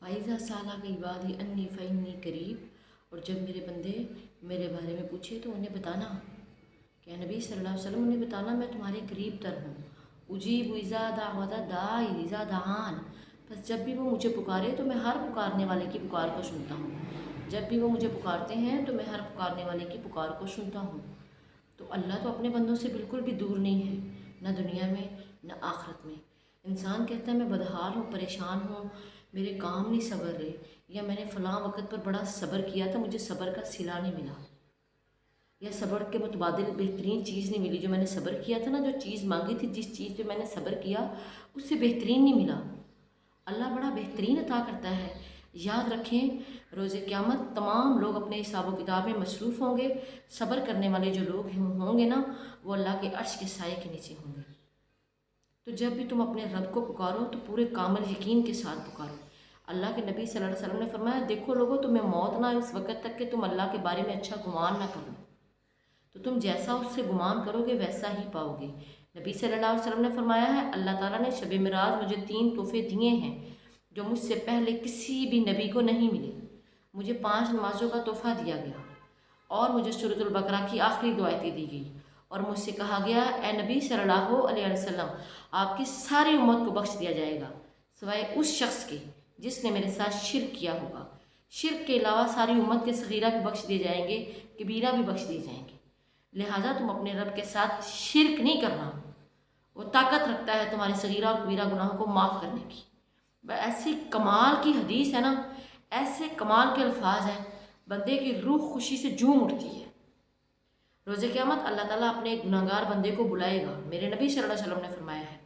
فائزہ سالہ کی عبادی انی فینی قریب، اور جب میرے بندے میرے بارے میں پوچھے تو انہیں بتانا کہ نبی صلی اللہ علیہ وسلم انہیں بتانا میں تمہارے قریب تر ہوں، اجیب اذا دعوت الداعی اذا دعان، بس جب بھی وہ مجھے پکارے تو میں ہر پکارنے والے کی پکار کو سنتا ہوں، جب بھی وہ مجھے پکارتے ہیں تو میں ہر پکارنے والے کی پکار کو سنتا ہوں۔ تو اللہ تو اپنے بندوں سے بالکل بھی دور نہیں ہے، نہ دنیا میں نہ آخرت میں۔ انسان کہتا ہے میں بدحال ہوں، پریشان ہوں، میرے کام نہیں صبر رہے، یا میں نے فلاں وقت پر بڑا صبر کیا تھا مجھے صبر کا صلہ نہیں ملا، یا صبر کے متبادل بہترین چیز نہیں ملی، جو میں نے صبر کیا تھا نا، جو چیز مانگی تھی، جس چیز پہ میں نے صبر کیا اس سے بہترین نہیں ملا۔ اللہ بڑا بہترین عطا کرتا ہے۔ یاد رکھیں روز قیامت تمام لوگ اپنے حساب و کتاب میں مصروف ہوں گے، صبر کرنے والے جو لوگ ہوں گے نا وہ اللہ کے عرش کے سائے کے نیچے ہوں گے۔ تو جب بھی تم اپنے رب کو پکارو تو پورے کامل یقین کے ساتھ پکارو۔ اللہ کے نبی صلی اللہ علیہ وسلم نے فرمایا دیکھو لوگوں تمہیں موت نہ آئے اس وقت تک کہ تم اللہ کے بارے میں اچھا گمان نہ کرو، تو تم جیسا اس سے گمان کرو گے ویسا ہی پاؤ گے۔ نبی صلی اللہ علیہ وسلم نے فرمایا ہے اللہ تعالیٰ نے شب معراج مجھے 3 تحفے دیے ہیں جو مجھ سے پہلے کسی بھی نبی کو نہیں ملے۔ مجھے 5 نمازوں کا تحفہ دیا گیا اور مجھے سورۃ البقرہ کی آخری 2 آیتیں دی گئی، اور مجھ سے کہا گیا اے نبی صلی اللہ علیہ وسلم آپ کی ساری امت کو بخش دیا جائے گا سوائے اس شخص کے جس نے میرے ساتھ شرک کیا ہوگا۔ شرک کے علاوہ ساری امت کے صغیرہ بھی بخش دیے جائیں گے، کبیرہ بھی بخش دیے جائیں گے۔ لہٰذا تم اپنے رب کے ساتھ شرک نہیں کرنا، وہ طاقت رکھتا ہے تمہارے صغیرہ اور کبیرہ گناہوں کو معاف کرنے کی۔ ایسی کمال کی حدیث ہے نا، ایسے کمال کے الفاظ ہیں، بندے کی روح خوشی سے جھوم اٹھتی ہے۔ روز قیامت اللہ تعالیٰ اپنے ایک گناہ گار بندے کو بلائے گا، میرے نبی صلی اللہ علیہ وسلم نے فرمایا ہے،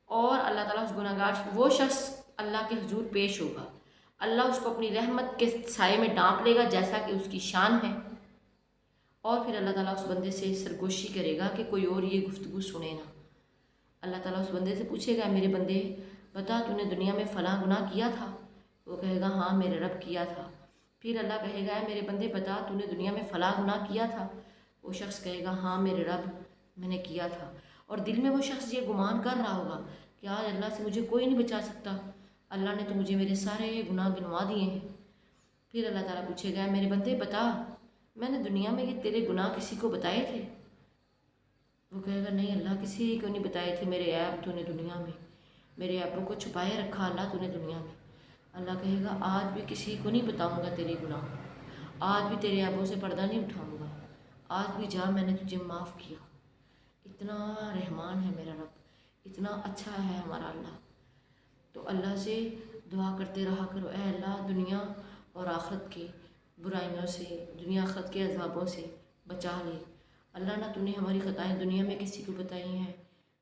اور اللہ تعالیٰ اس گناہ گار وہ شخص اللہ کے حضور پیش ہوگا، اللہ اس کو اپنی رحمت کے سائے میں ڈانپ لے گا جیسا کہ اس کی شان ہے، اور پھر اللہ تعالیٰ اس بندے سے سرگوشی کرے گا کہ کوئی اور یہ گفتگو سنے نا۔ اللہ تعالیٰ اس بندے سے پوچھے گا میرے بندے بتا تو نے دنیا میں فلاں گناہ کیا تھا؟ وہ کہے گا ہاں میرے رب کیا تھا۔ پھر اللہ کہے گا میرے بندے بتا تو نے دنیا میں فلاں گناہ کیا تھا؟ وہ شخص کہے گا ہاں میرے رب میں نے کیا تھا، اور دل میں وہ شخص یہ گمان کر رہا ہوگا کہ آج اللہ سے مجھے کوئی نہیں بچا سکتا، اللہ نے تو مجھے میرے سارے گناہ گنوا دیے ہیں۔ پھر اللہ تعالیٰ پوچھے گا میرے بندے بتا میں نے دنیا میں یہ تیرے گناہ کسی کو بتائے تھے؟ وہ کہے گا نہیں اللہ کسی کو نہیں بتائے تھے، میرے عیب تو نے دنیا میں، میرے عیبوں کو چھپائے رکھا اللہ تو نے دنیا میں۔ اللہ کہے گا آج بھی کسی کو نہیں بتاؤں گا تیرے گناہ، آج بھی تیرے عیبوں سے پردہ نہیں اٹھاؤں گا، آج بھی جا میں نے تجھے معاف کیا۔ اتنا رحمان ہے میرا رب، اتنا اچھا ہے ہمارا اللہ۔ تو اللہ سے دعا کرتے رہا کرو اے اللہ دنیا اور آخرت کی برائیوں سے، دنیا آخرت کے عذابوں سے بچا لے۔ اللہ نہ تو نے ہماری خطائیں دنیا میں کسی کو بتائی ہیں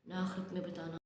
نہ آخرت میں بتانا۔